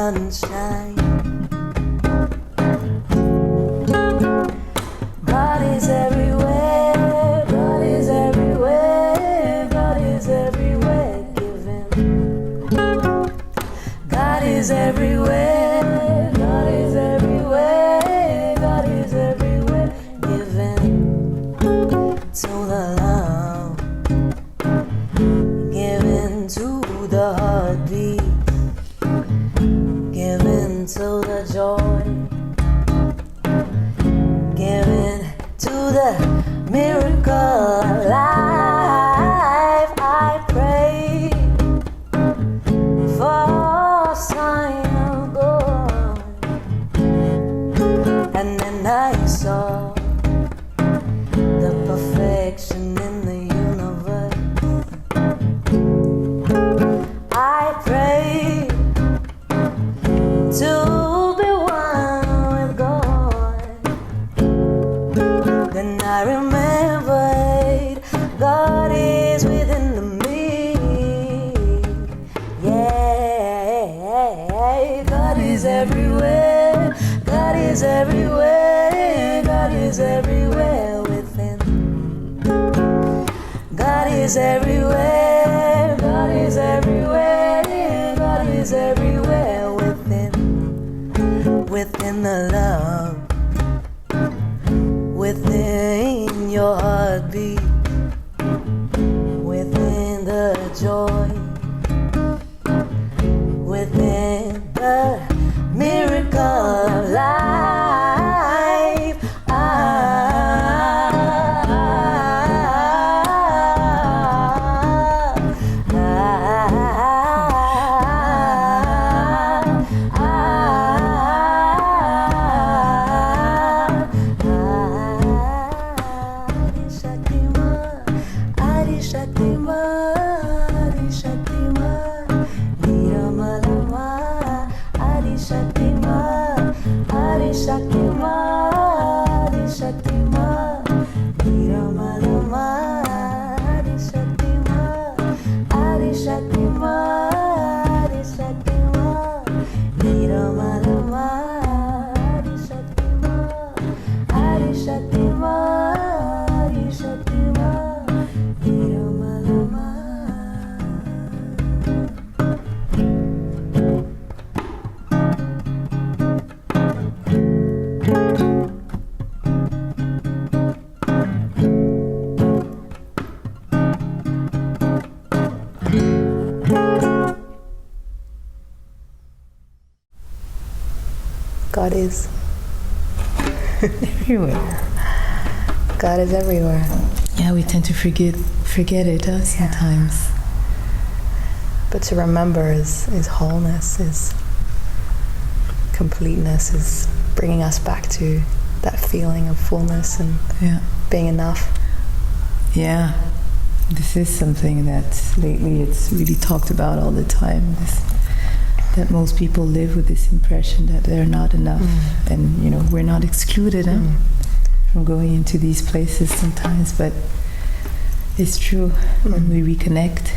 sunshine. God is everywhere, God is everywhere, God is everywhere giving. God is everywhere, God is everywhere, God is everywhere giving to the love, giving to the heartbeat, giving to the joy, giving to the miracle of life. I pray for a sign of God, and then I saw the perfection in the universe. I pray to be one with God. Then I remembered God is within me. Yeah, God is everywhere. God is everywhere. God is everywhere within. God is everywhere. God is everywhere. God is everywhere within. Within the love, within your heartbeat, within the joy, within the miracle of life. God is everywhere. God is everywhere. Yeah, we tend to forget it sometimes. But to remember is wholeness, is completeness, is bringing us back to that feeling of fullness and being enough. Yeah, this is something that lately it's really talked about all the time. That most people live with this impression that they're not enough, and we're not excluded from going into these places sometimes, but it's true when we reconnect.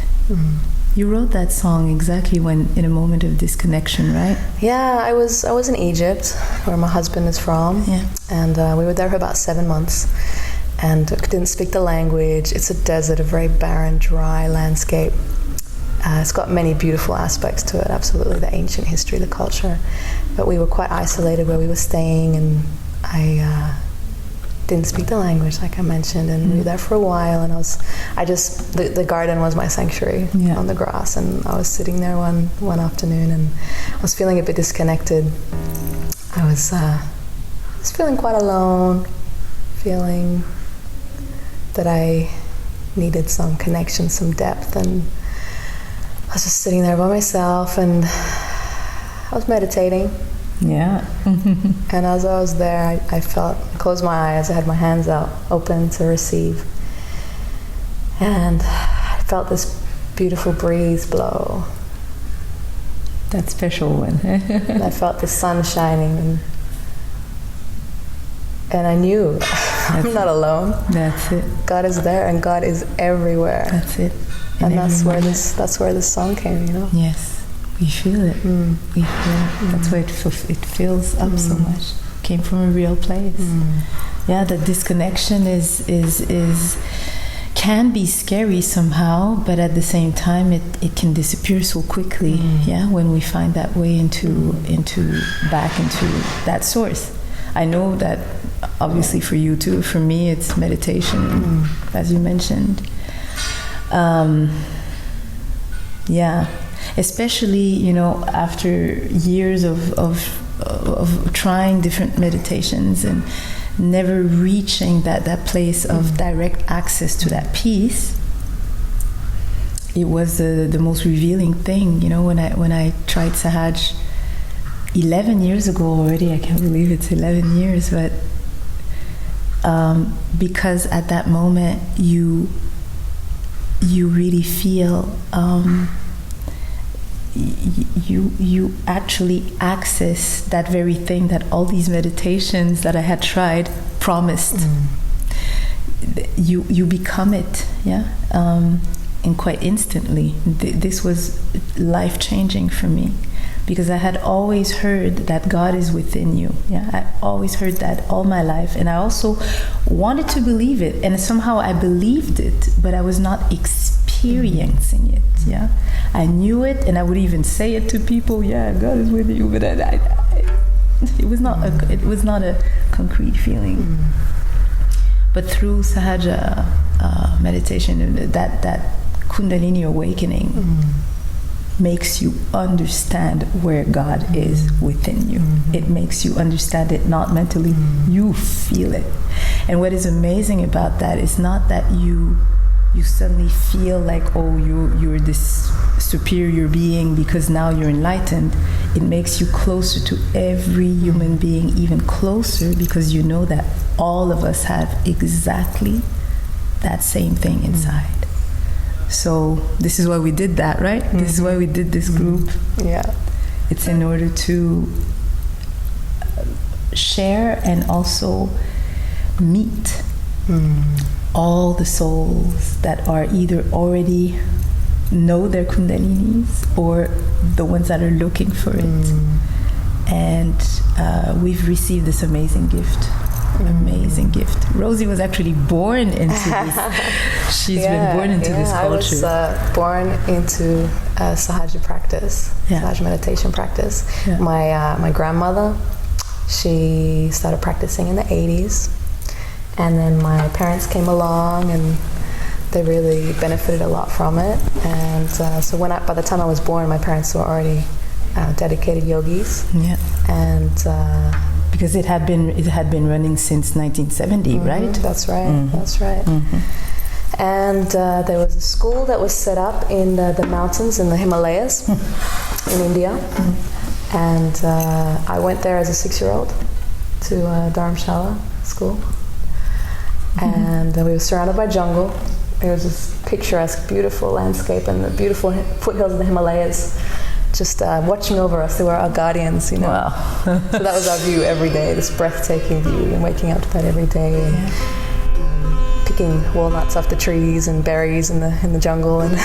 You wrote that song exactly when in a moment of disconnection, right? Yeah, I was in Egypt, where my husband is from, and we were there for about 7 months, and didn't speak the language. It's a desert, a very barren, dry landscape. It's got many beautiful aspects to it, absolutely, the ancient history, the culture. But we were quite isolated where we were staying, and I didn't speak the language, like I mentioned, and we were there for a while, and the garden was my sanctuary on the grass, and I was sitting there one afternoon, and I was feeling a bit disconnected. I was feeling quite alone, feeling that I needed some connection, some depth, and I was just sitting there by myself, and I was meditating. Yeah. And as I was there, I closed my eyes, I had my hands out, open to receive. And I felt this beautiful breeze blow. That special one. And I felt the sun shining, and I knew I'm not alone. That's it. God is there, and God is everywhere. That's it. And that's where this song came, Yes. We feel it. We feel it. That's why it fills up so much. Came from a real place. Yeah, the disconnection is can be scary somehow, but at the same time it can disappear so quickly. Yeah, when we find that way into back into that source. I know that obviously for you too. For me, it's meditation, as you mentioned. Yeah, especially after years of trying different meditations and never reaching that place of direct access to that peace. It was the most revealing thing, when I tried Sahaj 11 years ago already. I can't believe it's 11 years, but because at that moment you really feel you actually access that very thing that all these meditations that I had tried promised. You become it, and quite instantly. This was life-changing for me, because I had always heard that God is within you. I always heard that all my life, and I also wanted to believe it, and somehow I believed it, but I was not experiencing it. I knew it, and I would even say it to people. God is with you, but it was not a concrete feeling. But through Sahaja meditation, that Kundalini awakening makes you understand where God is within you. It makes you understand it, not mentally. You feel it. And what is amazing about that is not that you suddenly feel like, you're this superior being because now you're enlightened. It makes you closer to every human being, even closer, because you know that all of us have exactly that same thing inside. So this is why we did that, right? This is why we did this group. It's in order to share and also meet all the souls that are either already know their Kundalinis or the ones that are looking for it. And we've received this amazing gift. Rosie was actually born into this. She's been born into this culture. I was born into Sahaja practice, Sahaja meditation practice. My grandmother, she started practicing in the 80s. And then my parents came along, and they really benefited a lot from it. And so by the time I was born, my parents were already dedicated yogis. And because it had been running since 1970, right? That's right. That's right. And there was a school that was set up in the mountains in the Himalayas in India. And I went there as a 6-year-old to Dharamshala school. And we were surrounded by jungle. It was this picturesque, beautiful landscape and the beautiful foothills of the Himalayas just watching over us. They were our guardians, Wow. So that was our view every day, this breathtaking view, and waking up to that every day, and picking walnuts off the trees and berries in the jungle, and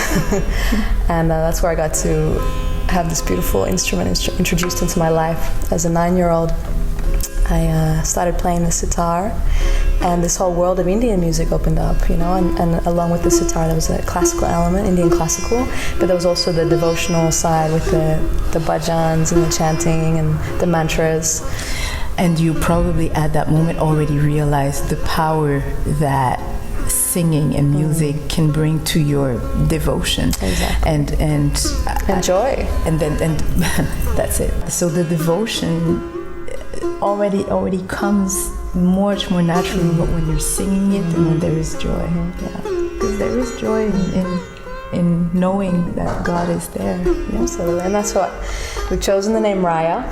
and that's where I got to have this beautiful instrument introduced into my life. As a 9-year-old, I started playing the sitar, and this whole world of Indian music opened up, and along with the sitar there was a classical element, Indian classical, but there was also the devotional side with the bhajans and the chanting and the mantras. And you probably at that moment already realized the power that singing and music can bring to your devotion. Exactly. And joy. And that's it. So the devotion already comes much more naturally when you're singing it and when there is joy. Because there is joy in knowing that God is there. Absolutely. And that's what we've chosen the name Rayah,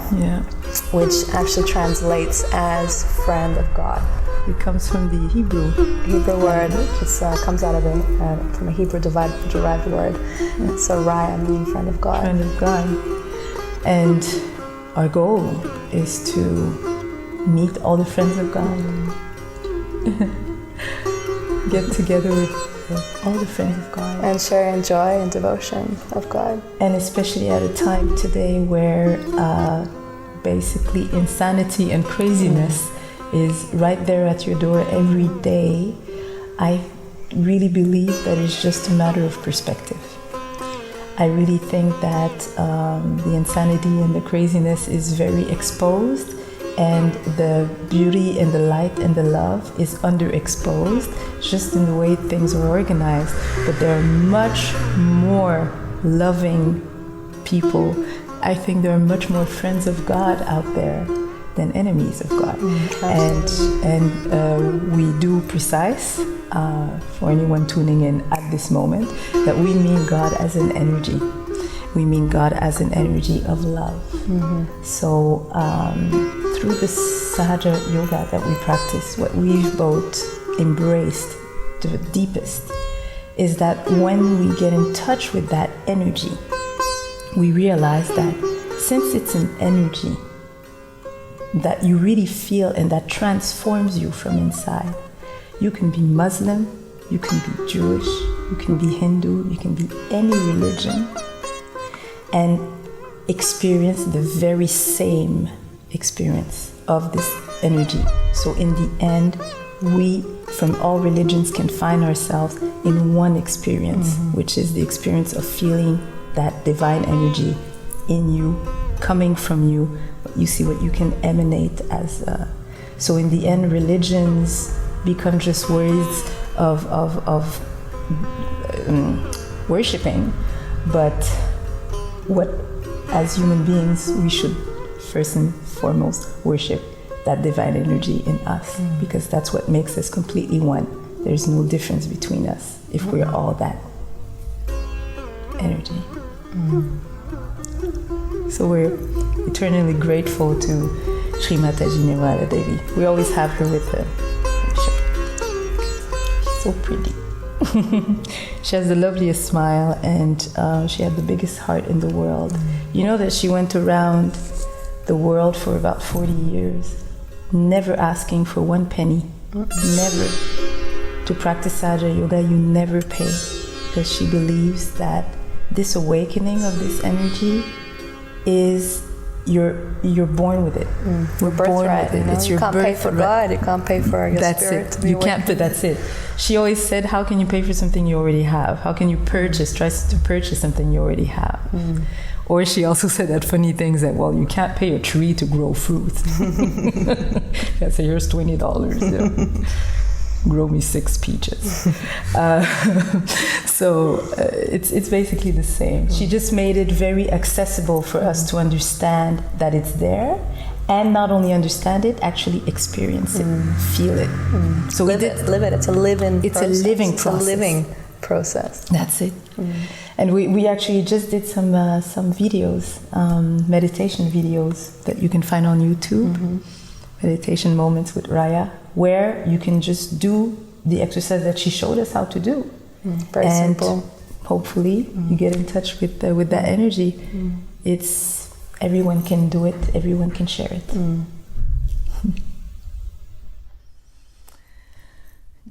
which actually translates as friend of God. It comes from the Hebrew word. It comes out of from a Hebrew derived word. So Rayah meaning friend of God. Friend of God. And our goal is to meet all the friends of God. get together with all the friends of God. And sharing joy and devotion of God. And especially at a time today where basically insanity and craziness is right there at your door every day. I really believe that it's just a matter of perspective. I really think that the insanity and the craziness is very exposed, and the beauty and the light and the love is underexposed, just in the way things are organized. But there are much more loving people. I think there are much more friends of God out there than enemies of God. And we do precise, for anyone tuning in at this moment, that we mean God as an energy. We mean God as an energy of love. So through the Sahaja Yoga that we practice, what we've both embraced to the deepest is that when we get in touch with that energy, we realize that since it's an energy that you really feel and that transforms you from inside, you can be Muslim, you can be Jewish, you can be Hindu, you can be any religion, and experience the very same experience of this energy. So in the end, we from all religions can find ourselves in one experience, which is the experience of feeling that divine energy in you, coming from you. You see what you can emanate as. So in the end, religions become just words of worshiping, but what, as human beings, we should first and foremost worship that divine energy in us, because that's what makes us completely one. There's no difference between us if we're all that energy. So we're eternally grateful to Sri Mataji Nirmala Devi. We always have her with her. She's so pretty. She has the loveliest smile, and she had the biggest heart in the world. You know that she went around the world for about 40 years, never asking for one penny, never. To practice Sahaja Yoga, you never pay, because she believes that this awakening of this energy is you're born with it. We're born with it. It's your birthright. You can't pay for God. You can't pay for your spirit. That's it. You can't. But that's it. She always said, "How can you pay for something you already have? How can you try to purchase something you already have?" Or she also said that funny things that, well, you can't pay a tree to grow fruit. I say, here's $20. Yeah. Grow me 6 peaches. So it's basically the same. She just made it very accessible for us to understand that it's there, and not only understand it, actually experience it, feel it. So live it. It's a living process. It's a living process. It's a living process. That's it. And we actually just did some videos, meditation videos that you can find on YouTube. Meditation moments with Rayah, where you can just do the exercise that she showed us how to do. Very simple. Hopefully you get in touch with that energy. It's everyone can do it, everyone can share it.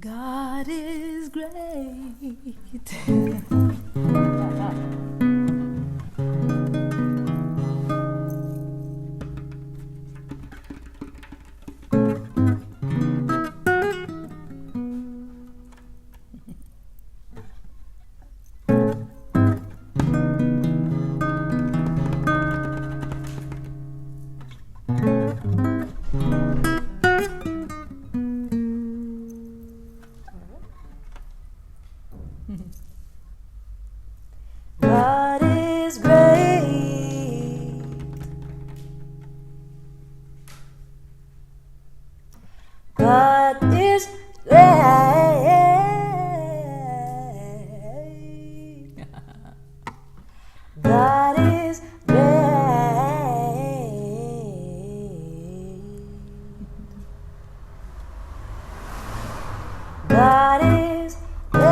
God is great. God is great. God is great. God is great. God is great.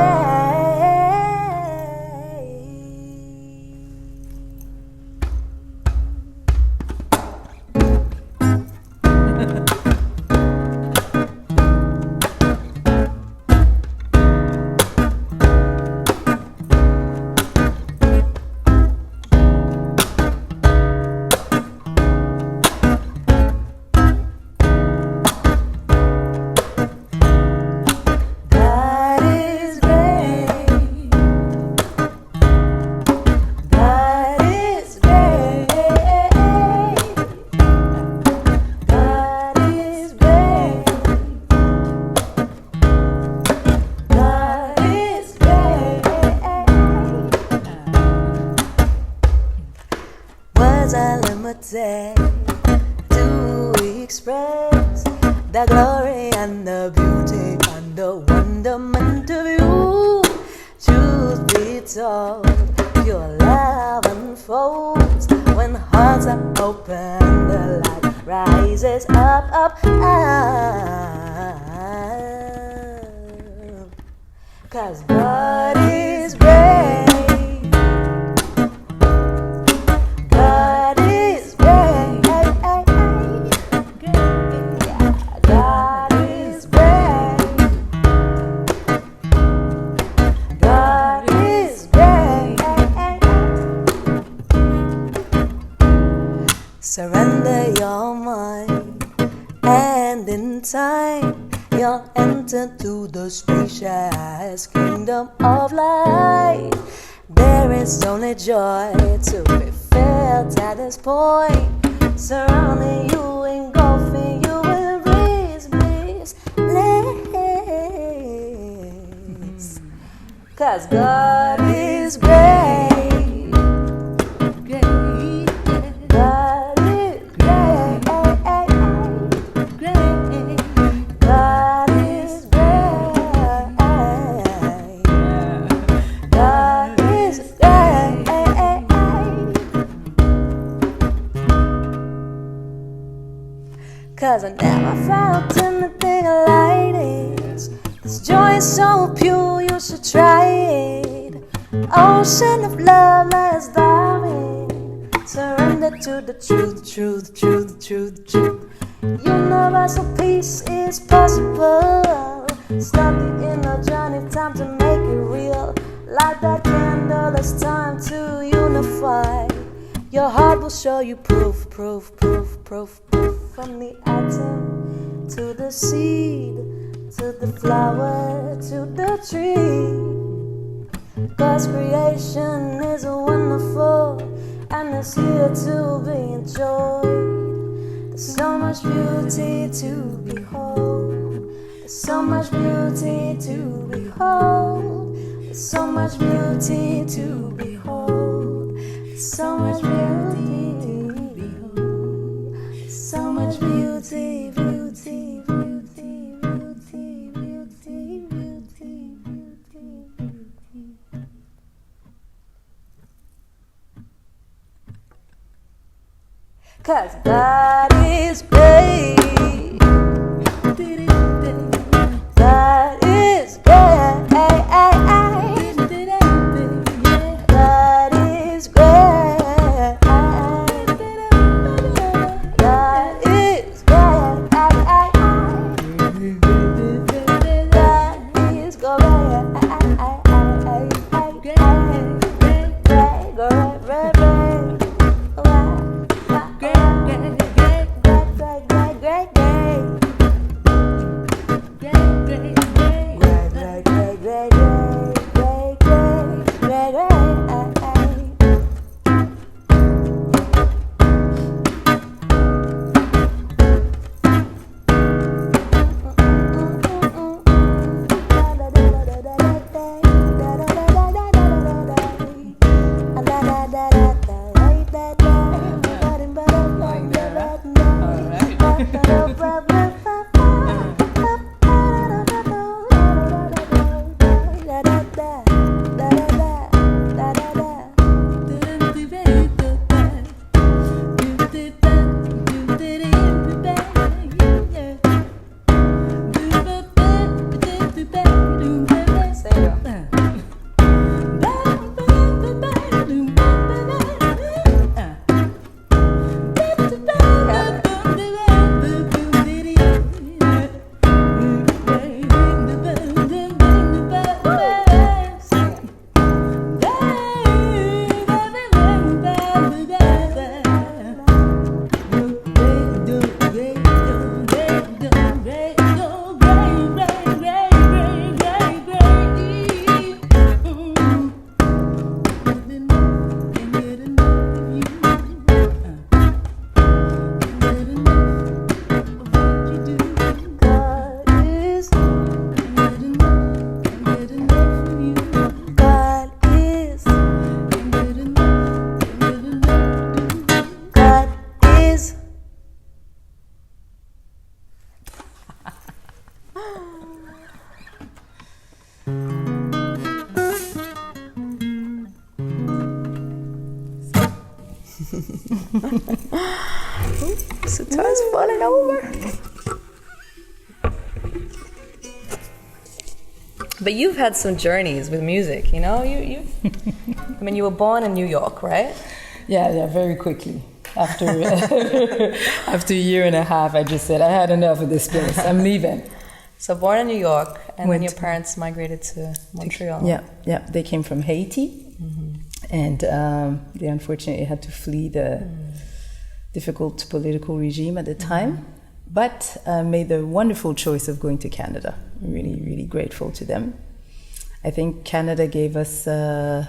express the glory and the beauty and the wonderment of you. Truth be told, pure love unfolds when hearts are open. The light rises up, up, up. 'Cause God is great. God is great. God is great. God is great. Surrender your mind, and in time you'll enter to the spacious kingdom of light. There is only joy to be felt at this point, surrounding you, engulfing you in bliss, bliss, bliss. 'Cause God is great. God is great. God is great. God is great. 'Cause I never felt anything like this. This joy is so pure, you should try it. Ocean of love, let's dive in. Surrender to the truth, truth, truth, truth, truth. Universal peace is possible. Start the inner journey, time to make it real. Light that candle, it's time to unify. Your heart will show you proof, proof, proof, proof, proof. From the atom to the seed, to the flower, to the tree. God's creation is wonderful, and it's here to be enjoyed. There's so much beauty to behold. There's so much beauty to behold. There's so much beauty to behold. There's so much beauty to behold. There's so much beauty, beauty, beauty, beauty, beauty, beauty, beauty, beauty. 'Cause God is great. God is great. God is great. God is great. Sitar's falling over. But you've had some journeys with music, you know? I mean, you were born in New York, right? Yeah, very quickly. After a year and a half, I just said, I had enough of this place. I'm leaving. So born in New York, and then your parents migrated to Montreal. Yeah. They came from Haiti, and they unfortunately had to flee the difficult political regime at the time, but made the wonderful choice of going to Canada. Really, really grateful to them. I think Canada gave us a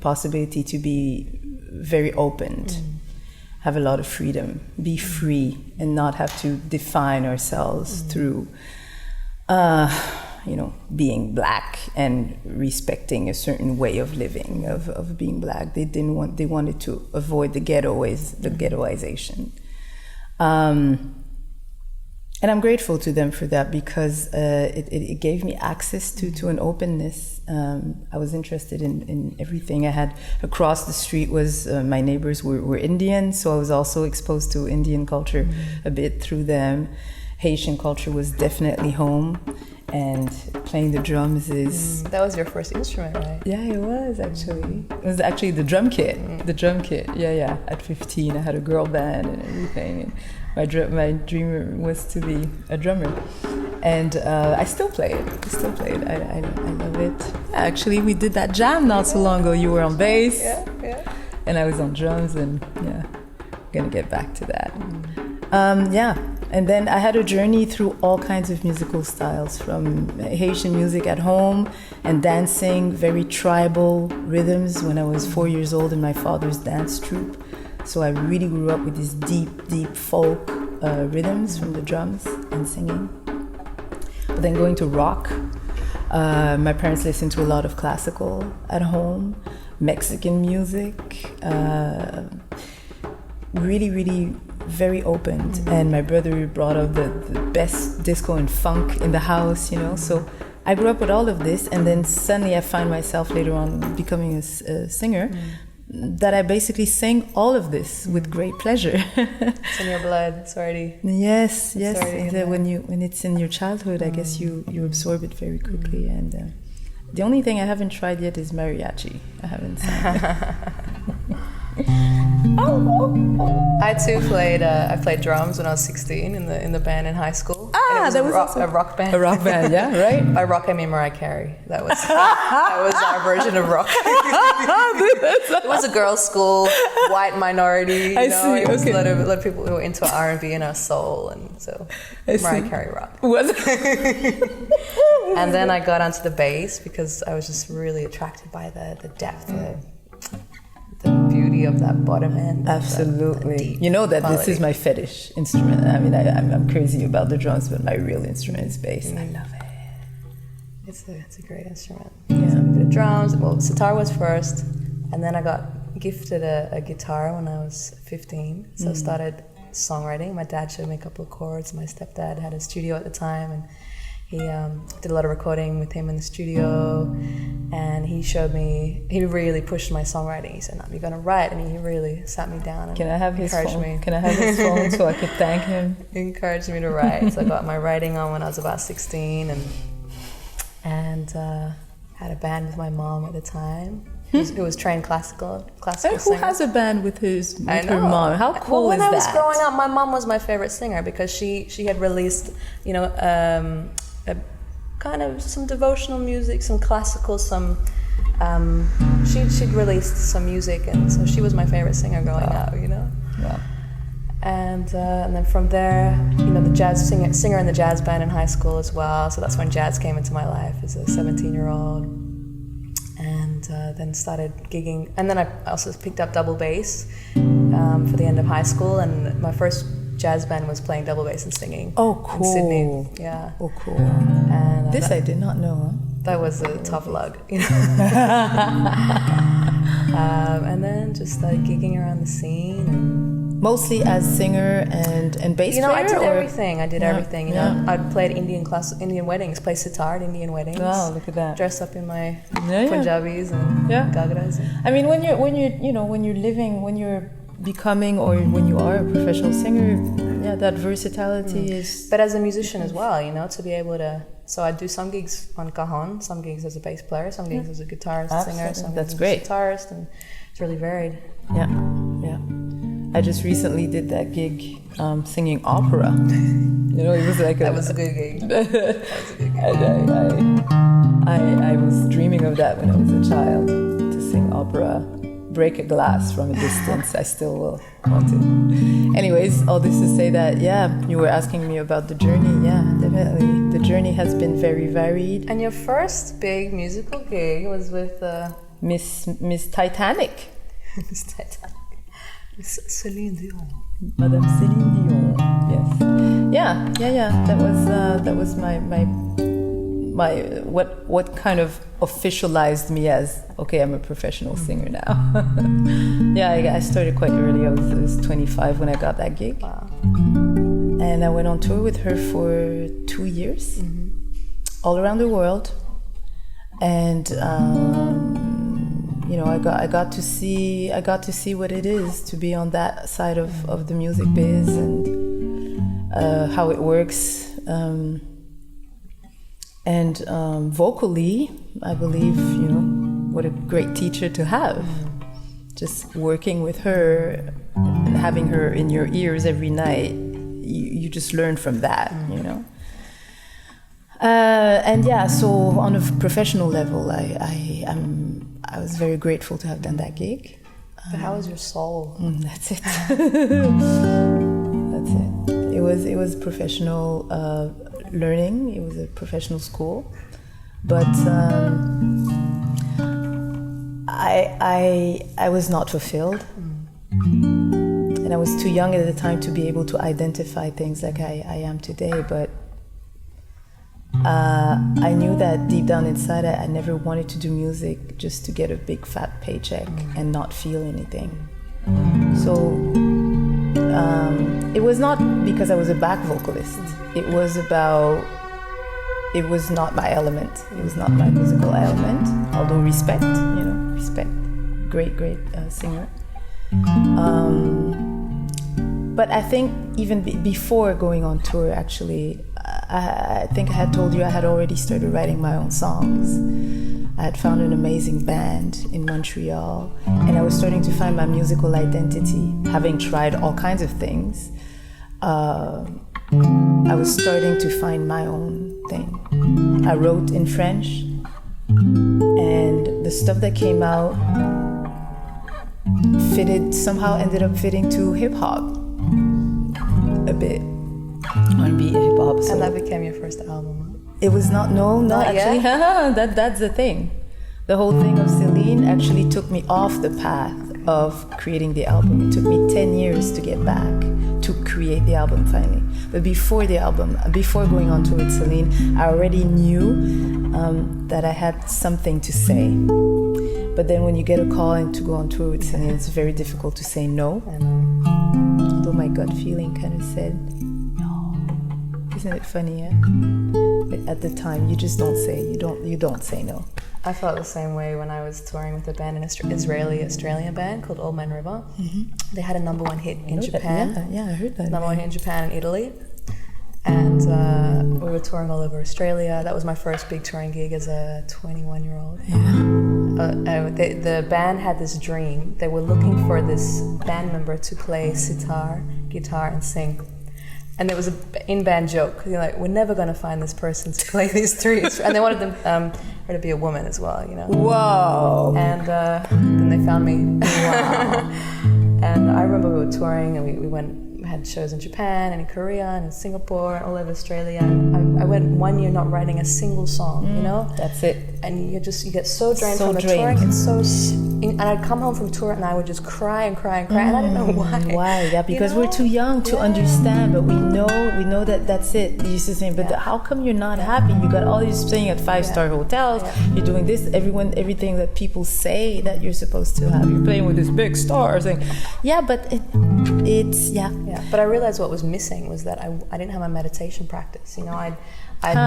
possibility to be very open, have a lot of freedom, be free, and not have to define ourselves through being black and respecting a certain way of living, of being black. They wanted to avoid the ghettoization. And I'm grateful to them for that, because it gave me access to an openness. I was interested in everything. I had across the street was my neighbors were Indian, so I was also exposed to Indian culture a bit through them. Haitian culture was definitely home, and playing the drums is... That was your first instrument, right? Yeah, it was actually. It was actually the drum kit. The drum kit, yeah. At 15, I had a girl band and everything. And my dream was to be a drummer. And I still play it. I love it. Actually, we did that jam not so long ago. You were on bass. Yeah. And I was on drums, and gonna get back to that. And then I had a journey through all kinds of musical styles, from Haitian music at home and dancing, very tribal rhythms when I was 4 years old in my father's dance troupe. So I really grew up with these deep folk rhythms from the drums and singing. But then going to rock, my parents listened to a lot of classical at home, Mexican music, really very open. And my brother brought up the best disco and funk in the house, So I grew up with all of this, and then suddenly I find myself later on becoming a singer, that I basically sing all of this with great pleasure. It's in your blood. It's already... Yes. When it's in your childhood, I guess you absorb it very quickly. And the only thing I haven't tried yet is mariachi. I haven't sung. I too played. I played drums when I was 16 in the band in high school. That was a rock band. A rock band, yeah, right. By rock I mean Mariah Carey. That was our version of rock. It was a girls' school, white minority. I see. It was a lot of people who were into R&B and soul, and so Mariah Carey rock. Was And then I got onto the bass because I was just really attracted by the depth, the beauty of that bottom end. Absolutely. You know that quality. This is my fetish instrument. I mean, I'm crazy about the drums, but my real instrument is bass. I love it. It's a great instrument. Yeah. So the drums, sitar was first, and then I got gifted a guitar when I was 15. So I started songwriting. My dad showed me a couple of chords. My stepdad had a studio at the time, and he did a lot of recording with him in the studio, and he really pushed my songwriting. He said, "No, you're gonna write," and he really sat me down and Can I have his phone? me. Can I have his phone so I could thank him? He encouraged me to write. So I got my writing on when I was about 16, and had a band with my mom at the time. Who was trained classical Who singer. has a band with her mom? How cool is that? When I was growing up, my mom was my favorite singer because she had released, a kind of some devotional music, some classical, she'd released some music, and so she was my favorite singer growing up, Yeah. And then from there, the jazz singer in the jazz band in high school as well. So that's when jazz came into my life as a 17-year-old, and then started gigging. And then I also picked up double bass for the end of high school, and my first jazz band was playing double bass and singing. Oh, cool. In Sydney. Yeah. Oh, cool. And this I did not know. Huh? That was a tough lug, and then just started gigging around the scene. Mostly as singer and bass player? I did everything. I played Indian weddings, played sitar at Indian weddings. Wow, look at that. Dress up in my Punjabis and gagras. I mean, when you're living, when you're becoming, or when you are a professional singer, that versatility is... But as a musician as well, you know, to be able to... So I do some gigs on cajon, some gigs as a bass player, some gigs as a guitarist, singer, some gigs as a guitarist, and it's really varied. Yeah. I just recently did that gig singing opera. You know, it was like that was a good gig. I was dreaming of that when I was a child, to sing opera, break a glass from a distance. I still will want to. Anyways, all this to say that, you were asking me about the journey. Yeah, definitely. The journey has been very varied. And your first big musical gig was with Miss Titanic. Miss Titanic. Céline Dion. Madame Céline Dion. Yes. Yeah. That was my what kind of officialized me as, okay, I'm a professional singer now. I started quite early. I was 25 when I got that gig. Wow. And I went on tour with her for 2 years, all around the world. And I got to see what it is to be on that side of the music biz, and how it works. And vocally, I believe, what a great teacher to have. Just working with her and having her in your ears every night, you just learn from that, So on a professional level, I was very grateful to have done that gig. But how was your soul? That's it. That's it. It was professional learning. It was a professional school, but I was not fulfilled, and I was too young at the time to be able to identify things like I am today. But I knew that deep down inside, I never wanted to do music just to get a big fat paycheck and not feel anything. So it was not because I was a back vocalist. It was not my element. It was not my musical element. Although respect. Great singer. But I think even before going on tour, actually, I think I had told you I had already started writing my own songs. I had found an amazing band in Montreal, and I was starting to find my musical identity, having tried all kinds of things. I was starting to find my own thing. I wrote in French, and the stuff that came out ended up fitting to hip-hop a bit. R&B, hip-hop. And that became your first album? It was not actually. That's the thing. The whole thing of Céline actually took me off the path of creating the album. It took me 10 years to get back to create the album finally. But before going on tour with Céline, I already knew that I had something to say. But then when you get a call and to go on tour with Céline, it's very difficult to say no. Although my gut feeling kind of said no. Isn't it funny? Yeah? But at the time, you just don't say no. I felt the same way when I was touring with a band, an Israeli-Australian band called Old Man River. They had a number one hit in Japan. I heard that. Number one hit in Japan and Italy. And we were touring all over Australia. That was my first big touring gig as a 21-year-old. The band had this dream. They were looking for this band member to play sitar, guitar, and sing. And there was an in-band joke. You're like, we're never going to find this person to play these three. And they wanted her to be a woman as well, Whoa! And then they found me. Wow! And I remember we were touring, and we had shows in Japan and in Korea and in Singapore and all over Australia. And I went 1 year not writing a single song, That's it. And you get so drained from the touring. It's so... And I'd come home from tour and I would just cry and cry and cry, and I didn't know why. Why? Yeah, because we're too young to understand, but we know that that's it. You used to say, but how come you're not happy? You got all these staying at 5-star hotels. You're doing this. Everything that people say that you're supposed to have. You're playing with this big star thing. Yeah, but it's Yeah, but I realized what was missing was that I didn't have my meditation practice. You know, I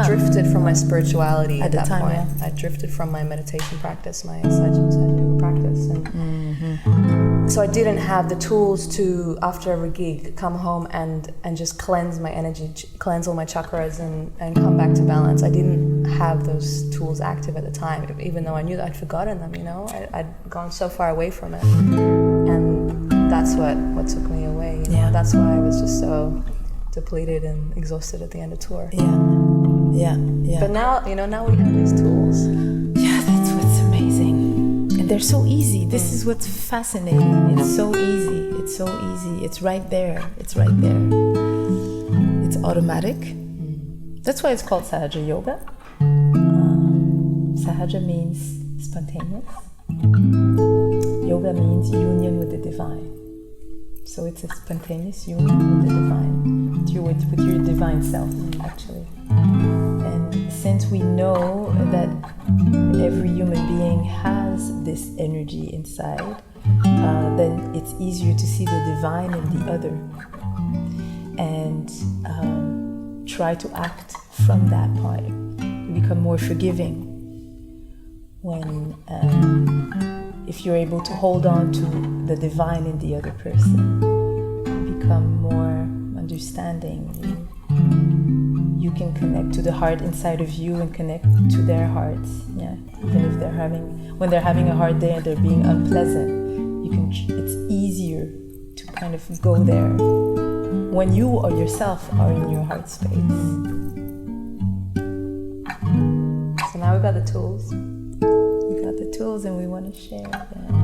drifted from my spirituality at that time, point. yeah. I drifted from my meditation practice, my Sajja yoga practice, and so I didn't have the tools to, after every gig, come home and just cleanse my energy, cleanse all my chakras, and come back to balance. I didn't have those tools active at the time, even though I knew that I'd forgotten them. You know, I'd gone so far away from it, and that's what took me away. You know? That's why I was just so depleted and exhausted at the end of tour. Yeah. But now, you know, now we have these tools. Yeah, that's what's amazing. And they're so easy. This is what's fascinating. It's so easy. It's right there. It's automatic. That's why it's called Sahaja Yoga. Sahaja means spontaneous. Yoga means union with the divine. So it's a spontaneous union with the divine, with your divine self, actually. And since we know that every human being has this energy inside, then it's easier to see the divine in the other and try to act from that point. Become more forgiving when if you're able to hold on to the divine in the other person, you become more understanding. You can connect to the heart inside of you and connect to their hearts. Yeah, even if when they're having a hard day and they're being unpleasant, it's easier to kind of go there when you or yourself are in your heart space. So now we've got the tools. We got the tools and we want to share them.